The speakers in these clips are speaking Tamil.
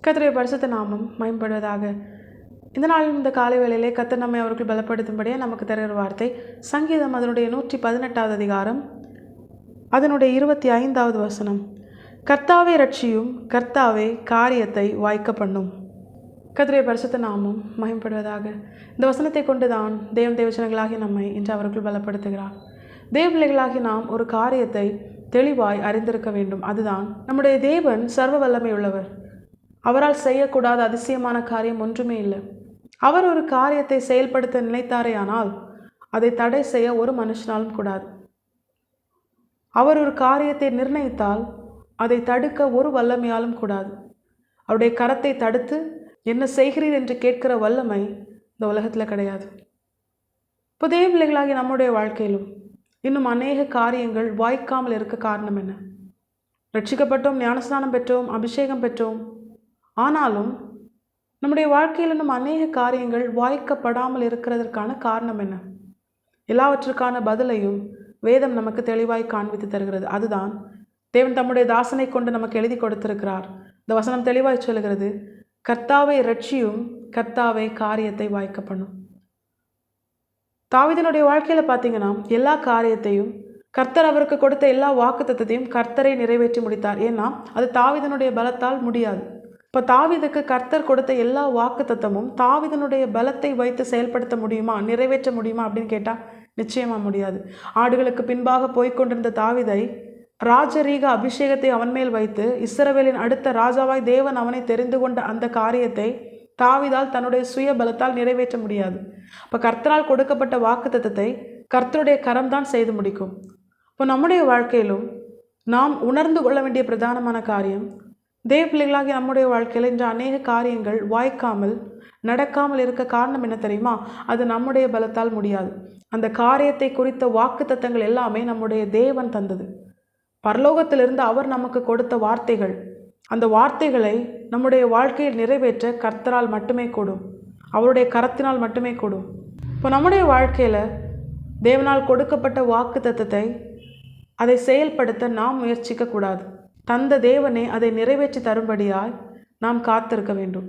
கர்த்தருடைய பரிசுத்த நாமம் மகிமைப்படுவதாக. இந்த நாளில் இந்த காலை வேளையிலே கர்த்தர் நம்மை அவர்கள் பலப்படுத்தும்படியே நமக்கு தருகிற வார்த்தை சங்கீதம் அதனுடைய 118வது அதிகாரம் அதனுடைய 25வது வசனம். கர்த்தாவே ரட்சியும், கர்த்தாவே காரியத்தை வாய்க்க பண்ணும். கர்த்தருடைய பரிசுத்த நாமம் மகிமைப்படுவதாக. இந்த வசனத்தை கொண்டுதான் தேவஜனங்களாகி நம்மை இன்று அவர்கள் பலப்படுத்துகிறார். பிள்ளைகளாகி நாம் ஒரு காரியத்தை தெளிவாய் அறிந்திருக்க வேண்டும். அதுதான், நம்முடைய தேவன் சர்வ வல்லமை உள்ளவர். அவரால் செய்யக்கூடாத அதிசயமான காரியம் ஒன்றுமே இல்லை. அவர் ஒரு காரியத்தை செயல்படுத்த நினைத்தாரேயானால் அதை தடை செய்ய ஒரு மனுஷனாலும் கூடாது. அவர் ஒரு காரியத்தை நிர்ணயித்தால் அதை தடுக்க ஒரு வல்லமையாலும் கூடாது. அவருடைய கரத்தை தடுத்து என்ன செய்கிறீர் என்று கேட்கிற வல்லமை இந்த உலகத்தில் கிடையாது. இப்போ பிள்ளைகளாகி நம்முடைய வாழ்க்கையிலும் இன்னும் அநேக காரியங்கள் வாய்க்காமல் இருக்க காரணம் என்ன? ரட்சிக்கப்பட்டோம், ஞானஸ்நானம் பெற்றோம், அபிஷேகம் பெற்றோம். ஆனாலும் நம்முடைய வாழ்க்கையில் இன்னும் அநேக காரியங்கள் வாய்க்கப்படாமல் இருக்கிறதற்கான காரணம் என்ன? எல்லாவற்றுக்கான பதிலையும் வேதம் நமக்கு தெளிவாய் காண்பித்து தருகிறது. அதுதான் தேவன் தம்முடைய தாசனை கொண்டு நமக்கு எழுதி கொடுத்திருக்கிறார். இந்த வசனம் தெளிவாய் சொல்லுகிறது, கர்த்தாவை ரட்சியும், கர்த்தாவை காரியத்தை வாய்க்க பண்ணும். தாவீதினுடைய வாழ்க்கையில் பார்த்தீங்கன்னா எல்லா காரியத்தையும் கர்த்தர் அவருக்கு கொடுத்த எல்லா வாக்குத்தத்தத்தையும் கர்த்தரை நிறைவேற்றி முடித்தார். ஏன்னா அது தாவீதினுடைய பலத்தால் முடியாது. இப்போ தாவீதுக்கு கர்த்தர் கொடுத்த எல்லா வாக்குத்தத்தமும் தாவீதினுடைய பலத்தை வைத்து செயல்படுத்த முடியுமா, நிறைவேற்ற முடியுமா அப்படின்னு கேட்டால் நிச்சயமாக முடியாது. ஆடுகளுக்கு பின்பாக போய்கொண்டிருந்த தாவீதை ராஜரீக அபிஷேகத்தை அவன் மேல் வைத்து இஸ்ரவேலின் அடுத்த ராஜாவாய் தேவன் அவனை தெரிந்து கொண்ட அந்த காரியத்தை தாவீதால் தன்னுடைய சுய பலத்தால் நிறைவேற்ற முடியாது. இப்போ கர்த்தரால் கொடுக்கப்பட்ட வாக்குத்தத்தத்தை கர்த்தருடைய கரம்தான் செய்து முடிக்கும். இப்போ நம்முடைய வாழ்க்கையிலும் நாம் உணர்ந்து கொள்ள வேண்டிய பிரதானமான காரியம், பிள்ளைகளாகி நம்முடைய வாழ்க்கையில் இன்று அநேக காரியங்கள் வாய்க்காமல் நடக்காமல் இருக்க காரணம் என்ன தெரியுமா? அது நம்முடைய பலத்தால் முடியாது. அந்த காரியத்தை குறித்த வாக்குத்தத்தங்கள் எல்லாமே நம்முடைய தேவன் தந்தது. பரலோகத்திலிருந்து அவர் நமக்கு கொடுத்த வார்த்தைகள். அந்த வார்த்தைகளை நம்முடைய வாழ்க்கையில் நிறைவேற்ற கர்த்தரால் மட்டுமே கூடும், அவருடைய கரத்தினால் மட்டுமே கூடும். இப்போ நம்முடைய வாழ்க்கையில் தேவனால் கொடுக்கப்பட்ட வாக்குத்தத்தத்தை அதை செயல்படுத்த நாம் முயற்சிக்கக்கூடாது. தந்த தேவனே அதை நிறைவேற்றி தரும்படியாய் நாம் காத்திருக்க வேண்டும்.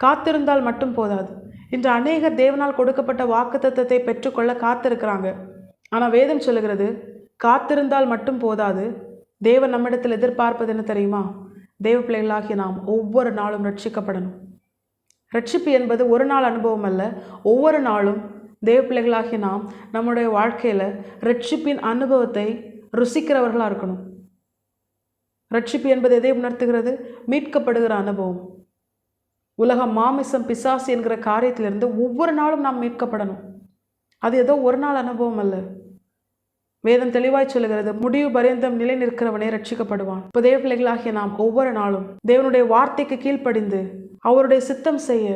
காத்திருந்தால் மட்டும் போதாது. இன்று அநேகர் தேவனால் கொடுக்கப்பட்ட வாக்குத்தத்தத்தை பெற்றுக்கொள்ள காத்திருக்கிறாங்க. ஆனால் வேதம் சொல்லுகிறது, காத்திருந்தால் மட்டும் போதாது. தேவன் நம்மிடத்தில் எதிர்பார்ப்பது என்ன தெரியுமா? பிள்ளைகளாகி நாம் ஒவ்வொரு நாளும் ரட்சிக்கப்படணும். ரட்சிப்பு என்பது ஒரு நாள் அனுபவம் அல்ல. ஒவ்வொரு நாளும் பிள்ளைகளாகி நாம் நம்முடைய வாழ்க்கையில் ரட்சிப்பின் அனுபவத்தை ருசிக்கிறவர்களாக இருக்கணும். ரட்சிப்பு என்பது எதை உணர்த்துகிறது? மீட்கப்படுகிற அனுபவம். உலகம், மாமிசம், பிசாசு என்கிற காரியத்திலிருந்து ஒவ்வொரு நாளும் நாம் மீட்கப்படணும். அது ஏதோ ஒரு நாள் அனுபவம் அல்ல. வேதம் தெளிவாய் சொல்லுகிறது, முடிவு பரியந்தம் நிலை நிற்கிறவனே ரட்சிக்கப்படுவான். இப்போ பிள்ளைகளாகிய நாம் ஒவ்வொரு நாளும் தேவனுடைய வார்த்தைக்கு கீழ்ப்படிந்து அவருடைய சித்தம் செய்ய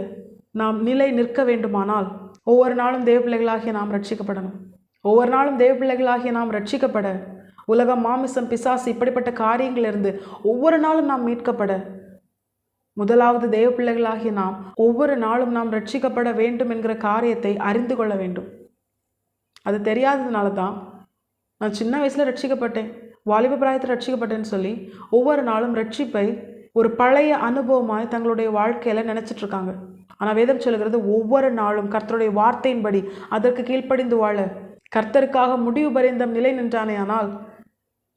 நாம் நிலை நிற்க வேண்டுமானால் ஒவ்வொரு நாளும் பிள்ளைகளாகிய நாம் ரட்சிக்கப்படணும். ஒவ்வொரு நாளும் பிள்ளைகளாகிய நாம் ரட்சிக்கப்பட, உலகம், மாமிசம், பிசாசு இப்படிப்பட்ட காரியங்களிலிருந்து ஒவ்வொரு நாளும் நாம் மீட்கப்பட, முதலாவது பிள்ளைகளாகிய நாம் ஒவ்வொரு நாளும் நாம் ரட்சிக்கப்பட வேண்டும் என்கிற காரியத்தை அறிந்து கொள்ள வேண்டும். அது தெரியாததுனால தான் நான் சின்ன வயசில் ரட்சிக்கப்பட்டேன், வாலிப பிராயத்தில் ரட்சிக்கப்பட்டேன்னு சொல்லி ஒவ்வொரு நாளும் ரட்சிப்பை ஒரு பழைய அனுபவமாய் தங்களுடைய வாழ்க்கையில் நினச்சிட்ருக்காங்க. ஆனால் வேதம் சொல்லுகிறது, ஒவ்வொரு நாளும் கர்த்தருடைய வார்த்தையின்படி அதற்கு கீழ்ப்படிந்து வாழ, கர்த்தருக்காக முடிவு பரியந்தம் நிலை நின்றானே ஆனால்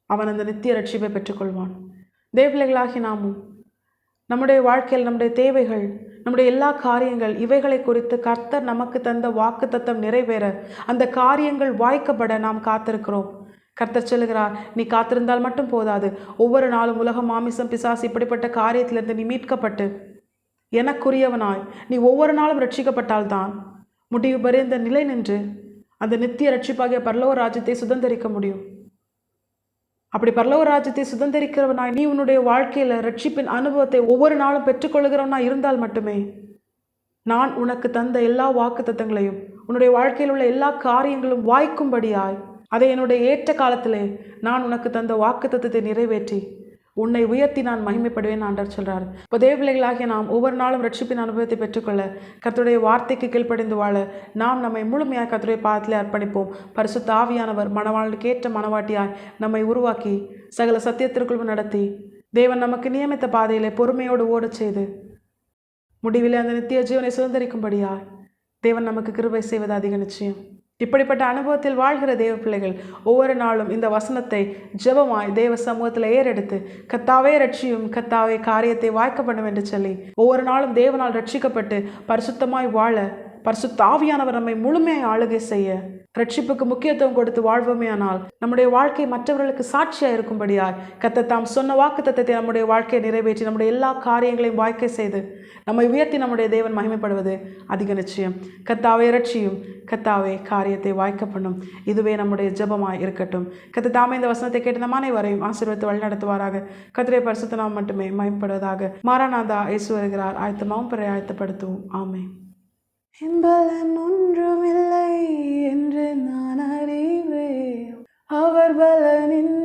அவன் அந்த நித்திய ரட்சிப்பை பெற்றுக்கொள்வான். பிள்ளைகளாகி நாமும் நம்முடைய வாழ்க்கையில் நம்முடைய தேவைகள், நம்முடைய எல்லா காரியங்கள், இவைகளை குறித்து கர்த்தர் நமக்கு தந்த வாக்குத்தத்தம் நிறைவேற, அந்த காரியங்கள் வாய்க்கப்பட நாம் காத்திருக்கிறோம். கர்த்தர் சொல்லுகிறார், நீ காத்திருந்தால் மட்டும் போதாது. ஒவ்வொரு நாளும் உலகம், மாமிசம், பிசாசு இப்படிப்பட்ட காரியத்திலிருந்து நீ மீட்கப்பட்டு எனக்குரியவனாய் நீ ஒவ்வொரு நாளும் ரட்சிக்கப்பட்டால்தான் முடிவு பரியந்த நிலை நின்று அந்த நித்திய ரட்சிப்பாகிய பரலோக ராஜ்யத்தை சுதந்திரிக்க முடியும். அப்படி பரலோக ராஜ்யத்தை சுதந்திரிக்கிறவனாய் நீ உன்னுடைய வாழ்க்கையில் ரட்சிப்பின் அனுபவத்தை ஒவ்வொரு நாளும் பெற்றுக்கொள்கிறவனாய் இருந்தால் மட்டுமே நான் உனக்கு தந்த எல்லா வாக்குத்தத்தங்களையும், உன்னுடைய வாழ்க்கையில் உள்ள எல்லா காரியங்களும் வாய்க்கும்படியாய் அதை என்னுடைய ஏற்ற காலத்திலே நான் உனக்கு தந்த வாக்குத்தத்தத்தை நிறைவேற்றி உன்னை உயர்த்தி நான் மகிமைப்படுவேன் ஆண்டவர் சொல்கிறார். இப்போ பிள்ளைகளாகிய நாம் ஒவ்வொரு நாளும் ரட்சிப்பின் அனுபவத்தை பெற்றுக்கொள்ள, கர்த்தருடைய வார்த்தைக்கு கீழ்ப்படிந்து வாழ நாம் நம்மை முழுமையாக கர்த்தருடைய பாதத்திலே அர்ப்பணிப்போம். பரிசுத்த ஆவியானவர் மணவாளுக்கு ஏற்ற மணவாட்டியாய் நம்மை உருவாக்கி சகல சத்தியத்திற்குள் நடத்தி தேவன் நமக்கு நியமித்த பாதையிலே பொறுமையோடு ஓடச் செய்து முடிவிலே அந்த நித்திய ஜீவனை சுதந்திரிக்கும்படியாய் தேவன் நமக்கு கிருபை செய்வது அதிக நிச்சயம். இப்படிப்பட்ட அனுபவத்தில் வாழ்கிற தேவ பிள்ளைகள் ஒவ்வொரு நாளும் இந்த வசனத்தை ஜெபமாய் தேவ சமூகத்தில் ஏறெடுத்து கத்தாவே ரட்சியும், கத்தாவே காரியத்தை வாய்க்க பண்ணும் என்று சொல்லி ஒவ்வொரு நாளும் தேவனால் ரட்சிக்கப்பட்டு பரிசுத்தமாய் வாழ, பரிசுத்த ஆவியானவர் நம்மை முழுமையாய் ஆளுகை செய்ய, ரட்சிப்புக்கு முக்கியத்துவம் கொடுத்து வாழ்வோமேயானால் நம்முடைய வாழ்க்கை மற்றவர்களுக்கு சாட்சியாக இருக்கும்படியாய் கர்த்தர் தாம் சொன்ன வாக்குத்தத்தத்தை நம்முடைய வாழ்க்கையை நிறைவேற்றி நம்முடைய எல்லா காரியங்களையும் வாய்க்கை செய்து நம்மை உயர்த்தி நம்முடைய தேவன் மகிமைப்படுவது அதிக நிச்சயம். கர்த்தாவே ரட்சியும், கர்த்தாவே காரியத்தை வாய்க்க பண்ணும். இதுவே நம்முடைய ஜெபமாய் இருக்கட்டும். கர்த்தர் தாமே இந்த வசனத்தை கேட்டு நம் அனைவரையும் ஆசீர்வதித்து வழிநடத்துவாராக. கர்த்தருடைய பரிசுத்த நாமம் மட்டுமே மகிமைப்படுவதாக. மாராநாதா இயேசு வருகிறார். ஆயத்தமாவும் பிறரை ஆயத்தப்படுத்துவோம். ஆமென். பலன் ஒன்றுமில்லை என்று நான் அறிவேன், அவர் பலனின்